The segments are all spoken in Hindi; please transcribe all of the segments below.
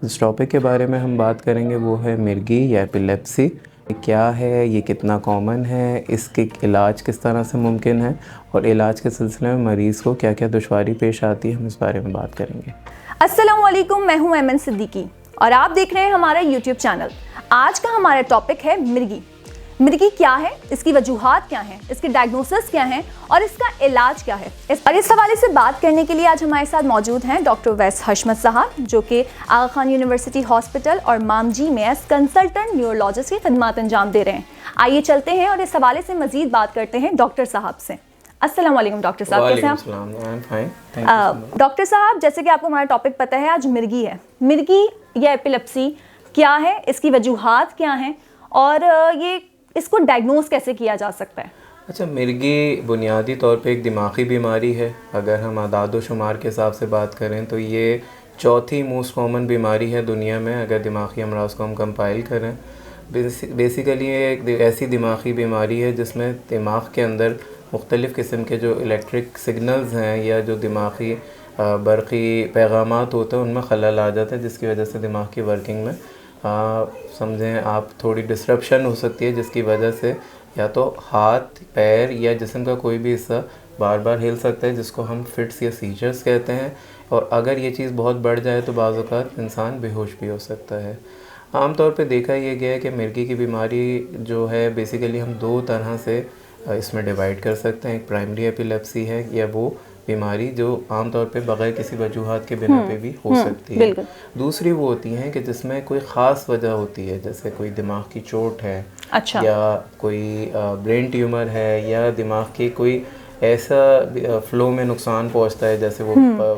जिस टॉपिक के बारे में हम बात करेंगे वो है मिर्गी या एपिलेप्सी। क्या है, ये कितना कॉमन है, इसके इलाज किस तरह से मुमकिन है और इलाज के सिलसिले में मरीज़ को क्या क्या दुश्वारी पेश आती है, हम इस बारे में बात करेंगे। अस्सलाम वालेकुम, मैं हूं एमन सिद्दीकी और आप देख रहे हैं हमारा यूट्यूब चैनल। आज का हमारा टॉपिक है मिर्गी। मिर्गी क्या है, इसकी वजूहात क्या हैं, इसकी डायग्नोसिस क्या है और इसका इलाज क्या है। इस हवाले से बात करने के लिए आज हमारे साथ मौजूद हैं डॉक्टर वैस हशमत साहब, जो कि आगा खान यूनिवर्सिटी हॉस्पिटल और मामजी में एज कंसल्टेंट न्यूरोलॉजिस्ट की खदमात अंजाम दे रहे हैं। आइए चलते हैं और इस हवाले से मजीद बात करते हैं डॉक्टर साहब से। अस्सलाम वालेकुम डॉक्टर साहब, कैसे हैं आप? डॉक्टर साहब, जैसे कि आपको हमारा टॉपिक पता है, आज मिर्गी है। मिर्गी या एपिलेप्सी क्या है, इसकी वजूहात क्या हैं और ये इसको डायग्नोज कैसे किया जा सकता है? अच्छा, मिर्गी बुनियादी तौर पे एक दिमागी बीमारी है। अगर हम आदाद व शुमार के हिसाब से बात करें तो ये चौथी मोस्ट कॉमन बीमारी है दुनिया में, अगर दिमागी अमराज को हम कंपाइल करें। बेसिकली ये एक ऐसी दिमागी बीमारी है जिसमें दिमाग के अंदर मुख्तलिफ़ किस्म के जो इलेक्ट्रिक सिग्नल्स हैं या जो दिमागी बरक़ी पैगामात होते हैं उनमें खलल आ जाता है, जिसकी वजह से दिमाग की वर्किंग में समझें आप थोड़ी डिस्ट्रप्शन हो सकती है, जिसकी वजह से या तो हाथ, पैर या जिस्म का कोई भी हिस्सा बार बार हिल सकता है, जिसको हम फिट्स या सीजर्स कहते हैं। और अगर ये चीज़ बहुत बढ़ जाए तो बाज़ औक़ात इंसान बेहोश भी हो सकता है। आम तौर पे देखा ये गया है कि मिर्गी की बीमारी जो है बेसिकली हम दो तरह से इसमें डिवाइड कर सकते हैं। एक प्राइमरी एपिलेप्सी है, या वो बीमारी जो आम तौर पे बगैर किसी वजूहात के बिना पे भी हो सकती है। दूसरी वो होती हैं कि जिसमें कोई ख़ास वजह होती है, जैसे कोई दिमाग की चोट है, अच्छा, या कोई ब्रेन ट्यूमर है, या दिमाग की कोई ऐसा फ्लो में नुकसान पहुंचता है, जैसे वो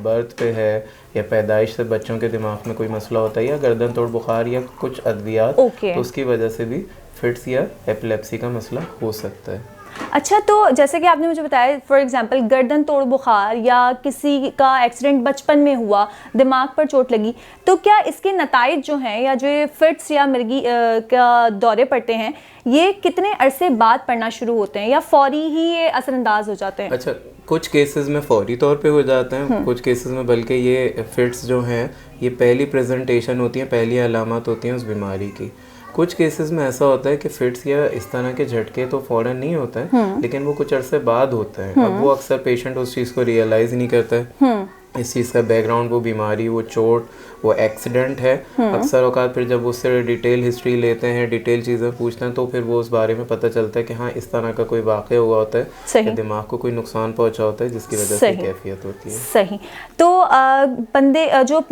बर्थ पे है या पैदाइश से बच्चों के दिमाग में कोई मसला होता है, या गर्दन तोड़ बुखार या कुछ अद्वियात, तो उसकी वजह से भी फिट्स या एपिलेप्सी का मसला हो सकता है। अच्छा, तो जैसे कि आपने मुझे बताया, फॉर एग्जांपल गर्दन तोड़ बुखार या किसी का एक्सीडेंट बचपन में हुआ, दिमाग पर चोट लगी, तो क्या इसके नताइज जो हैं या जो ये फिट्स या मिर्गी का दौरे पड़ते हैं, ये कितने अरसे बाद पड़ना शुरू होते हैं या फौरी ही ये असरअंदाज हो जाते हैं? अच्छा, कुछ केसेस में फौरी तौर पे हो जाते हैं, कुछ केसेस में बल्कि ये फिट्स जो हैं ये पहली प्रेजेंटेशन होती है, पहली अलामत होती हैं उस बीमारी की। कुछ केसेस में ऐसा होता है कि फिट्स या इस तरह के झटके तो फ़ौरन नहीं होता है, लेकिन वो कुछ अरसे बाद होता है। अब वो अक्सर पेशेंट उस चीज़ को रियलाइज़ नहीं करता है, इस चीज़ का बैकग्राउंड, वो बीमारी, वो चोट, वो एक्सीडेंट है। अक्सर औकात फिर जब उससे डिटेल हिस्ट्री लेते हैं, डिटेल चीज़ें पूछते हैं, तो फिर वो उस बारे में पता चलता है कि हाँ, इस तरह का कोई वाक़या हुआ होता है कि दिमाग को कोई नुकसान पहुंचा होता है, जिसकी वजह से कैफियत होती है। सही। तो बंदे जो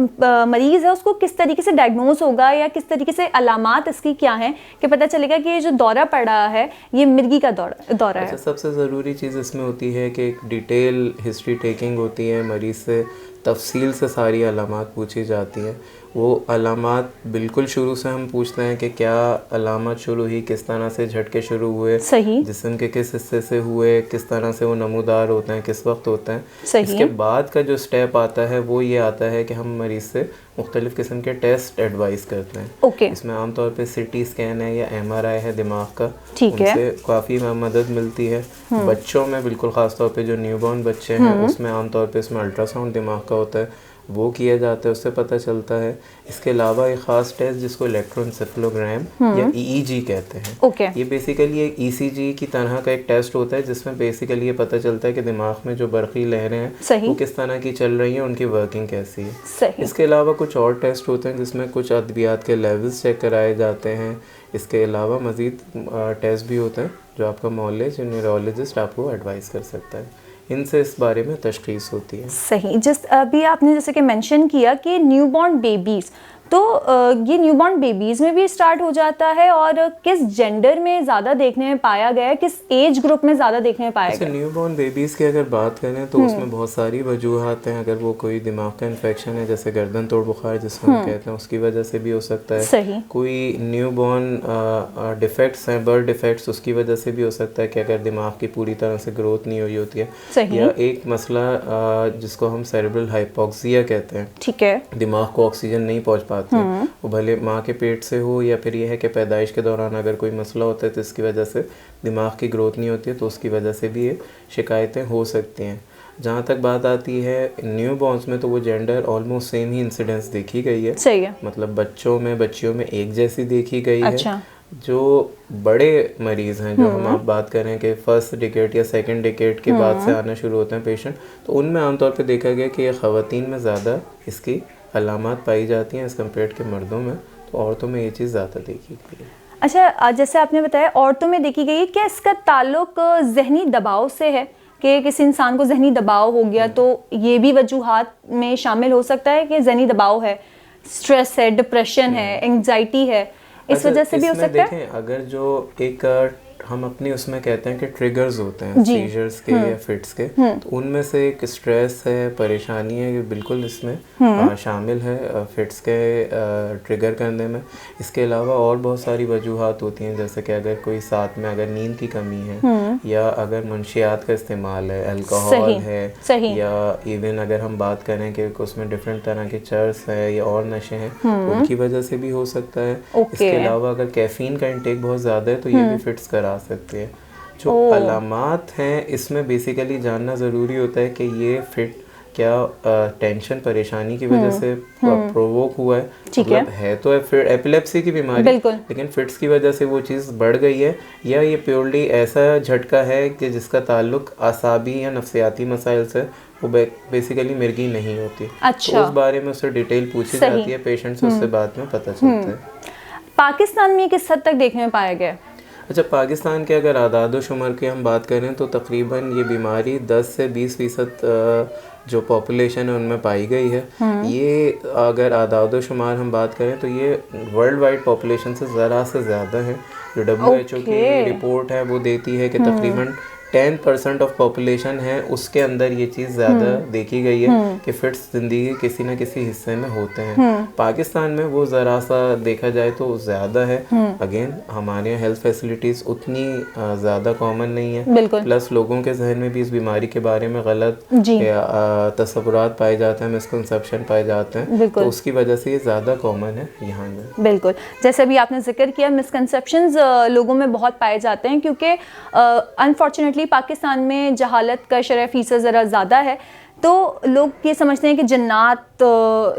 मरीज़ है उसको किस तरीके से डायग्नोज होगा या किस तरीके से अलामात इसकी क्या हैं कि पता चलेगा कि ये जो दौरा पड़ा है ये मिर्गी का दौरा है? सबसे ज़रूरी चीज़ इसमें होती है कि एक डिटेल हिस्ट्री टेकिंग होती है, मरीज़ से तफसील से सारी अलामात पूछी जाती हैं। वो अलामात बिल्कुल शुरू से हम पूछते हैं कि क्या अलामत शुरू हुई, किस तरह से झटके शुरू हुए, जिस्म के किस हिस्से से हुए, किस तरह से वो नमूदार होते हैं, किस वक्त होते हैं। इसके बाद का जो स्टेप आता है वो ये आता है कि हम मरीज़ से मुख्तलिफ़ किस्म के टेस्ट एडवाइस करते हैं। इसमें आमतौर पे CT स्कैन है या MRI है दिमाग का, उनसे काफ़ी मदद मिलती है। बच्चों में बिल्कुल ख़ास तौर पे जो न्यूबॉर्न बच्चे हैं उसमें आमतौर पे इसमें अल्ट्रासाउंड दिमाग का होता है, वो किया जाता है, उससे पता चलता है। इसके अलावा एक ख़ास टेस्ट जिसको इलेक्ट्रोएन्सेफेलोग्राम या EEG कहते हैं, ये बेसिकली एक ECG की तरह का एक टेस्ट होता है, जिसमें बेसिकली ये पता चलता है कि दिमाग में जो बरक़ी लहरें हैं वो किस तरह की चल रही हैं, उनकी वर्किंग कैसी है। इसके अलावा कुछ और टेस्ट होते हैं जिसमें कुछ अद्वियात के लेवल्स चेक कराए जाते हैं। इसके अलावा मज़ीद टेस्ट भी होते हैं जो आपका मौलिज न्यूरोलॉजिस्ट आपको एडवाइस कर सकता है, इनसे इस बारे में तशख़ीस होती है। सही। अभी आपने जैसे कि मेंशन किया कि न्यूबॉर्न बेबीज़, तो ये न्यूबॉर्न बेबीज़ में भी स्टार्ट हो जाता है और किस जेंडर में ज़्यादा देखने में पाया गया है, किस एज ग्रुप में ज़्यादा देखने में पाया गया? न्यूबॉर्न बेबीज़ की अगर बात करें तो उसमें बहुत सारी वजूहात हैं। अगर वो कोई दिमाग का इन्फेक्शन है, जैसे गर्दन तोड़ बुखार जिसको हम कहते हैं, उसकी वजह से भी हो सकता है। कोई न्यूबॉर्न डिफेक्ट्स हैं, बर्थ डिफेक्ट्स, उसकी वजह से भी हो सकता है कि अगर दिमाग की पूरी तरह से ग्रोथ नहीं हुई होती है। या एक मसला जिसको हम सेरेब्रल हाइपोक्सिया कहते हैं, ठीक है, दिमाग को ऑक्सीजन नहीं पहुँच पाती, वो भले माँ के पेट से हो या फिर यह है कि पैदाइश के दौरान अगर कोई मसला होता है तो इसकी वजह से दिमाग की ग्रोथ नहीं होती है, तो उसकी वजह से भी ये शिकायतें हो सकती हैं। जहाँ तक बात आती है न्यू बॉर्न्स में, तो वो जेंडर ऑलमोस्ट सेम ही इंसिडेंस देखी गई है। सही है। मतलब बच्चों में बच्चियों में एक जैसी देखी गई अच्छा। है। जो बड़े मरीज़ हैं, जो हम आप बात करें कि फर्स्ट डिकेड या सेकंड डिकेड के बाद से आना शुरू होते हैं पेशेंट, तो उनमें आमतौर पे देखा गया कि ये ख़वातीन में ज़्यादा इसकी अलामात पाई जाती हैं एज़ कम्पेयर के मर्दों में। तो औरतों में ये चीज़ ज़्यादा देखी गई है। अच्छा, जैसे आपने बताया औरतों में देखी गई है, क्या इसका ताल्लुक ज़हनी दबाव से है कि किसी इंसान को ज़हनी दबाव हो गया, तो ये भी वजूहात में शामिल हो सकता है कि ज़हनी दबाव है, स्ट्रेस है, डिप्रेशन है, एंग्जाइटी है, इस वजह से भी हो सकता है? देखें, अगर जो एक हम अपनी उसमें कहते हैं कि ट्रिगर्स होते हैं सीजर्स के या फिट्स के, तो उनमें से एक स्ट्रेस है, परेशानी है, ये बिल्कुल इसमें शामिल है फिट्स के ट्रिगर करने में। इसके अलावा और बहुत सारी वजूहात होती हैं, जैसे कि अगर कोई साथ में अगर नींद की कमी है, या अगर मुनशियात का इस्तेमाल है, अल्कोहल है, या इवन अगर हम बात करें कि उसमें डिफरेंट तरह के चर्स है या और नशे हैं, उनकी वजह से भी हो सकता है। इसके अलावा अगर कैफीन का इंटेक बहुत ज़्यादा है, तो ये भी फिट्स करा सकते हैं। जो अलामात हैं, इसमें बेसिकली जानना ज़रूरी होता है कि ये फिट क्या टेंशन परेशानी की वजह से प्रोवोक हुआ है, मतलब है तो फिर एपिलेप्सी की बीमारी, लेकिन फिट्स की वजह से वो चीज़ बढ़ गई है, या ये प्योरली ऐसा झटका है कि जिसका ताल्लुक आसाबी या नफ्सियाती मसाइल से, वो बेसिकली मिर्गी नहीं होती। अच्छा। तो उस बारे में उससे डिटेल पूछी जाती है पेशेंट से, उससे बाद में पता चलता है। पाकिस्तान में किस हद तक देखने में पाया गया? अच्छा, पाकिस्तान के अगर आदाद शुमार की हम बात करें तो तकरीबन ये बीमारी 10 से 20% जो पॉपुलेशन है उनमें पाई गई है। ये अगर आदाद शुमार हम बात करें तो ये वर्ल्ड वाइड पॉपुलेशन से ज़रा से ज़्यादा है। जो WHO की रिपोर्ट है वो देती है कि तकरीबन 10% ऑफ पॉपुलेशन है, उसके अंदर ये चीज़ ज़्यादा देखी गई है कि फिट्स ज़िंदगी किसी न किसी हिस्से में होते हैं। पाकिस्तान में वो ज़रा सा देखा जाए तो ज़्यादा है। अगेन हमारे यहाँ हेल्थ फैसिलिटीज़ उतनी ज़्यादा कॉमन नहीं है, प्लस लोगों के जहन में भी इस बीमारी के बारे में गलत तस्वुरात पाए जाते हैं, मिसकंसेप्शन पाए जाते हैं, तो उसकी वजह से ये ज़्यादा कॉमन है यहाँ में। बिल्कुल, जैसे अभी आपने जिक्र किया, मिसकंसेप्शंस लोगों में बहुत पाए जाते हैं, क्योंकि अनफॉर्चुनेटली पाकिस्तान में जहालत का शरह फीसद ज़रा ज़्यादा है, तो लोग ये समझते हैं कि जन्नात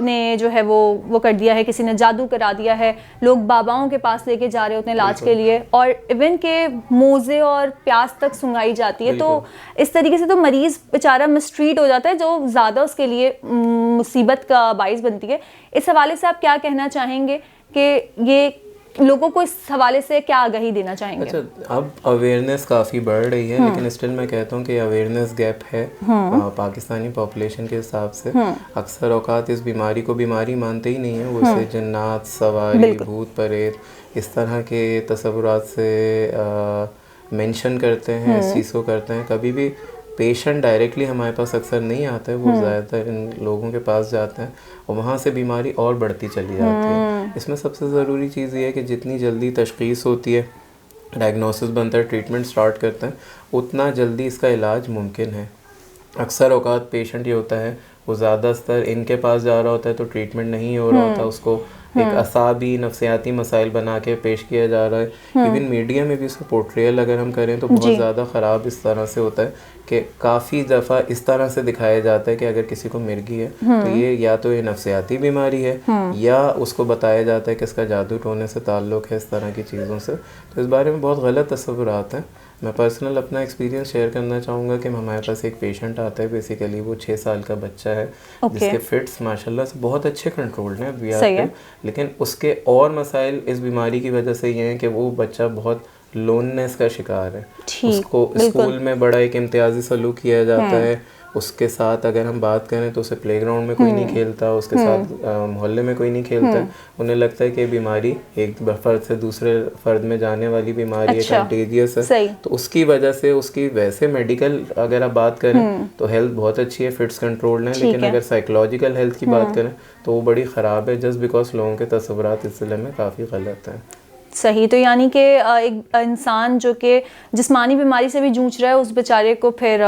ने जो है वो कर दिया है, किसी ने जादू करा दिया है। लोग बाबाओं के पास लेके जा रहे होते हैं इलाज के लिए, और इवन के मोज़े और प्यास तक सुंगाई जाती है। तो इस तरीके से तो मरीज़ बेचारा मिसट्रीट हो जाता है, जो ज़्यादा उसके लिए मुसीबत का बाइस बनती है। इस हवाले से आप क्या कहना चाहेंगे कि ये लोगों को इस हवाले से क्या आगाही देना चाहेंगे? अच्छा, अब अवेयरनेस काफ़ी बढ़ रही है, लेकिन स्टिल मैं कहता हूँ कि अवेयरनेस गैप है पाकिस्तानी पॉपुलेशन के हिसाब से। अक्सर औकात इस बीमारी को बीमारी मानते ही नहीं है, वो इसे जन्नात, सवारी, भूत प्रेत इस तरह के तस्वुरात से मेंशन करते हैं, इस चीज़ को करते हैं। कभी भी पेशेंट डायरेक्टली हमारे पास अक्सर नहीं आता है, वो ज़्यादातर इन लोगों के पास जाते हैं और वहाँ से बीमारी और बढ़ती चली जाती है। इसमें सबसे ज़रूरी चीज़ ये है कि जितनी जल्दी तशख़ीस होती है, डायग्नोसिस बनता है, ट्रीटमेंट स्टार्ट करते हैं, उतना जल्दी इसका इलाज मुमकिन है। अक्सर औकात पेशेंट ये होता है, वो ज़्यादातर इनके पास जा रहा होता है तो ट्रीटमेंट नहीं हो रहा होता, उसको एक असाबी नफ्सियाती मसाइल बना के पेश किया जा रहा है। इवन मीडिया में भी उसका पोर्ट्रेयल अगर हम करें तो बहुत ज़्यादा ख़राब इस तरह से होता है कि काफ़ी दफ़ा इस तरह से दिखाया जाता है कि अगर किसी को मिर्गी है तो ये या तो ये नफ्सियाती बीमारी है, या उसको बताया जाता है कि इसका जादू टोने से ताल्लुक़ है, इस तरह की चीज़ों से। तो इस बारे में बहुत गलत तस्वुरात हैं। मैं पर्सनल अपना एक्सपीरियंस शेयर करना चाहूँगा कि हमारे पास एक पेशेंट आता है, बेसिकली वो 6 साल का बच्चा है, जिसके फिट्स माशाल्लाह से बहुत अच्छे कंट्रोल्ड हैं अभी, लेकिन उसके और मसाइल इस बीमारी की वजह से ये हैं कि वो बच्चा बहुत लोननेस का शिकार है। उसको स्कूल में बड़ा एक इम्तियाजी सलूक किया जाता है, उसके साथ अगर हम बात करें तो उसे प्लेग्राउंड में कोई नहीं खेलता, उसके साथ मोहल्ले में कोई नहीं खेलता। उन्हें लगता है कि बीमारी एक फर्द से दूसरे फर्द में जाने वाली बीमारी है, कंटेजियस है। तो उसकी वजह से उसकी वैसे मेडिकल अगर आप बात करें तो हेल्थ बहुत अच्छी है, फिट्स कंट्रोल्ड है, लेकिन अगर साइकोलॉजिकल हेल्थ की बात करें तो वो बड़ी ख़राब है, जस्ट बिकॉज लोगों के तस्वुरात इस जिले में काफ़ी गलत हैं। सही, तो यानी कि एक इंसान जो कि जिस्मानी बीमारी से भी जूझ रहा है, उस बेचारे को फिर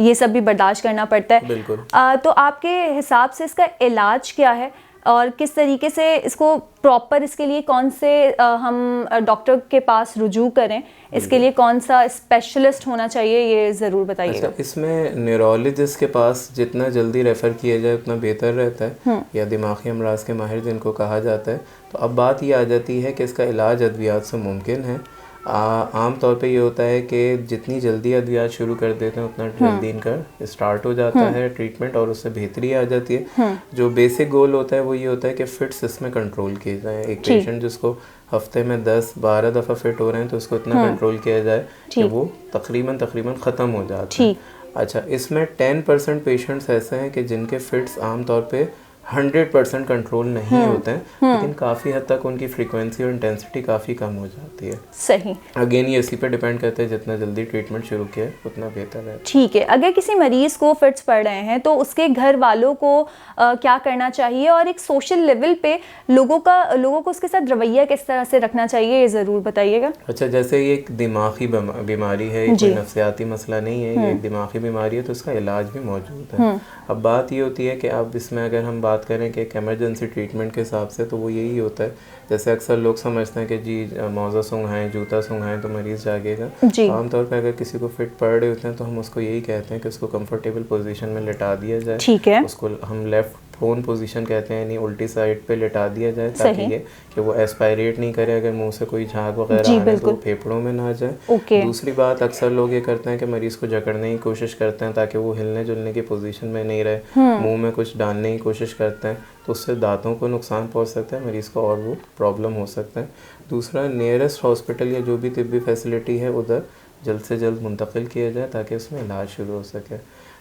ये सब भी बर्दाश्त करना पड़ता है। बिल्कुल। तो आपके हिसाब से इसका इलाज क्या है? और किस तरीके से इसको प्रॉपर, इसके लिए कौन से हम डॉक्टर के पास रुजू करें, इसके लिए कौन सा स्पेशलिस्ट होना चाहिए, ये ज़रूर बताइएगा। अच्छा, इसमें न्यूरोलॉजिस्ट के पास जितना जल्दी रेफ़र किया जाए उतना बेहतर रहता है, या दिमागी अमराज के माहिर जिनको कहा जाता है। तो अब बात ये आ जाती है कि इसका इलाज अद्वियात से मुमकिन है। आम तौर पे ये होता है कि जितनी जल्दी अद्वियात शुरू कर देते हैं उतना जल्दी इनका स्टार्ट हो जाता है ट्रीटमेंट, और उससे बेहतरी आ जाती है। जो बेसिक गोल होता है वो ये होता है कि फिट्स इसमें कंट्रोल किए जाएँ। एक पेशेंट जिसको हफ्ते में 10-12 दफ़ा फिट हो रहे हैं तो उसको इतना कंट्रोल किया जाए कि वो तकरीबन ख़त्म हो जाता है। अच्छा, इसमें 10% पेशेंट्स ऐसे हैं कि जिनके फिट्स आम तौर पे 100% कंट्रोल नहीं होते हैं, लेकिन काफ़ी हद तक उनकी फ्रीक्वेंसी और इंटेंसिटी काफ़ी कम हो जाती है। सही। अगेन ये इसी पे डिपेंड करता है, जितना जल्दी ट्रीटमेंट शुरू किया उतना बेहतर है। ठीक है, अगर किसी मरीज को फिट्स पड़ रहे हैं तो उसके घर वालों को क्या करना चाहिए, और एक सोशल लेवल पे लोगों को उसके साथ रवैया किस तरह से रखना चाहिए, ये ज़रूर बताइएगा। अच्छा, जैसे ये एक दिमागी बीमारी है, कोई नफ्सियाती मसला नहीं है, ये एक दिमागी बीमारी है, तो इसका इलाज भी मौजूद है। अब बात ये होती है कि अब इसमें अगर हम बात करें कि एक एमरजेंसी ट्रीटमेंट के हिसाब से, तो वो यही होता है, जैसे अक्सर लोग समझते हैं कि जी मौजा सूंघाएं, जूता सूंघाएं तो मरीज़ जागेगा। आमतौर पर अगर किसी को फिट पड़ रहे होते हैं तो हम उसको यही कहते हैं कि उसको कंफर्टेबल पोजीशन में लिटा दिया जाए। ठीक है। उसको हम लेफ्ट प्रोन पोजीशन कहते हैं, यानी उल्टी साइड पे लिटा दिया जाए, ताकि ये कि वो एस्पायरेट नहीं करे, अगर मुंह से कोई झाग वगैरह आए तो फेफड़ों में ना जाए। दूसरी बात, अक्सर लोग ये करते हैं कि मरीज़ को जकड़ने की कोशिश करते हैं ताकि वो हिलने जुलने की पोजीशन में नहीं रहे, मुंह में कुछ डालने की कोशिश करते हैं, तो उससे दांतों को नुकसान पहुंच सकता है मरीज़ को, और वो प्रॉब्लम हो सकता है। दूसरा, नियरेस्ट हॉस्पिटल या जो भी तिब्बी फैसिलिटी है उधर जल्द से जल्द मुंतकिल किया जाए ताकि उसमें इलाज शुरू हो सके।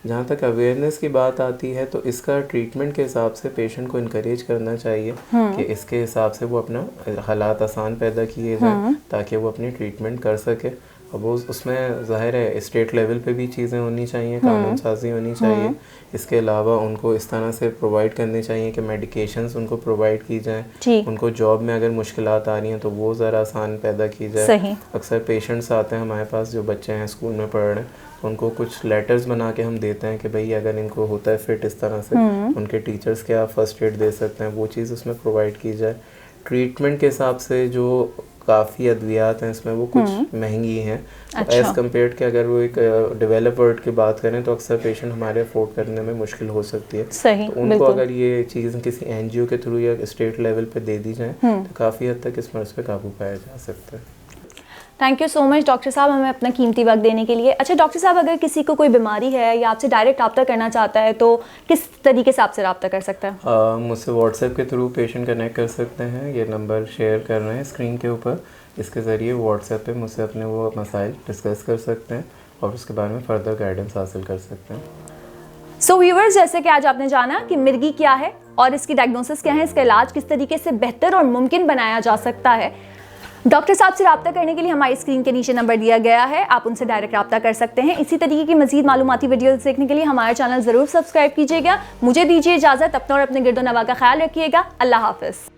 जहाँ तक अवेयरनेस की बात आती है तो इसका ट्रीटमेंट के हिसाब से पेशेंट को इनकरेज करना चाहिए कि इसके हिसाब से वो अपना हालात आसान पैदा किए जाए ताकि वो अपनी ट्रीटमेंट कर सके। अब वो उसमें ज़ाहिर है स्टेट लेवल पे भी चीज़ें होनी चाहिए, कानून साजी होनी चाहिए। इसके अलावा उनको इस तरह से प्रोवाइड करनी चाहिए कि मेडिकेशंस उनको प्रोवाइड की जाएँ, उनको जॉब में अगर मुश्किलात आ रही हैं तो वो ज़रा आसान पैदा की जाए। अक्सर पेशेंट्स आते हैं हमारे पास जो बच्चे हैं स्कूल में पढ़ रहे हैं, तो उनको कुछ लेटर्स बना के हम देते हैं कि भाई अगर इनको होता है फिट इस तरह से, उनके टीचर्स क्या फर्स्ट एड दे सकते हैं, वो चीज़ उसमें प्रोवाइड की जाए। ट्रीटमेंट के हिसाब से जो काफ़ी अद्वियात हैं इसमें वो कुछ महंगी हैं, तो एज़ कम्पेयर के अगर वो एक डेवलप वर्ल्ड की बात करें तो अक्सर पेशेंट हमारे अफोर्ड करने में मुश्किल हो सकती है। तो उनको अगर ये चीज़ किसी एनजीओ के थ्रू या स्टेट लेवल पे दे दी जाए तो काफ़ी हद तक इस मर्ज़ पे काबू पाया जा सकता है। Thank you so much doctor साहब, हमें अपना कीमती वक्त देने के लिए। अच्छा डॉक्टर साहब, अगर किसी को कोई बीमारी है या आपसे डायरेक्ट रब्ता करना चाहता है तो किस तरीके से आपसे रब्ता कर सकता है? मुझसे व्हाट्सएप के थ्रू पेशेंट कनेक्ट कर सकते हैं, ये नंबर शेयर कर रहे हैं स्क्रीन के ऊपर, इसके ज़रिए व्हाट्सएप पे मुझसे अपने वो मसाइल डिस्कस कर सकते हैं और उसके बारे में फ़र्दर गाइडेंस हासिल कर सकते हैं। सो व्यूअर्स, जैसे कि आज आपने जाना कि मिर्गी क्या है और इसकी डायग्नोसिस क्या है, इसका इलाज किस तरीके से बेहतर और मुमकिन बनाया जा सकता है, डॉक्टर साहब से रब्ता करने के लिए हमारी स्क्रीन के नीचे नंबर दिया गया है, आप उनसे डायरेक्ट रब्ता कर सकते हैं। इसी तरीके की मजीद मालूमाती वीडियोस देखने के लिए हमारा चैनल ज़रूर सब्सक्राइब कीजिएगा। मुझे दीजिए इजाज़त, अपना और अपने गिरदो नवा का ख्याल रखिएगा। अल्लाह हाफ़िज़।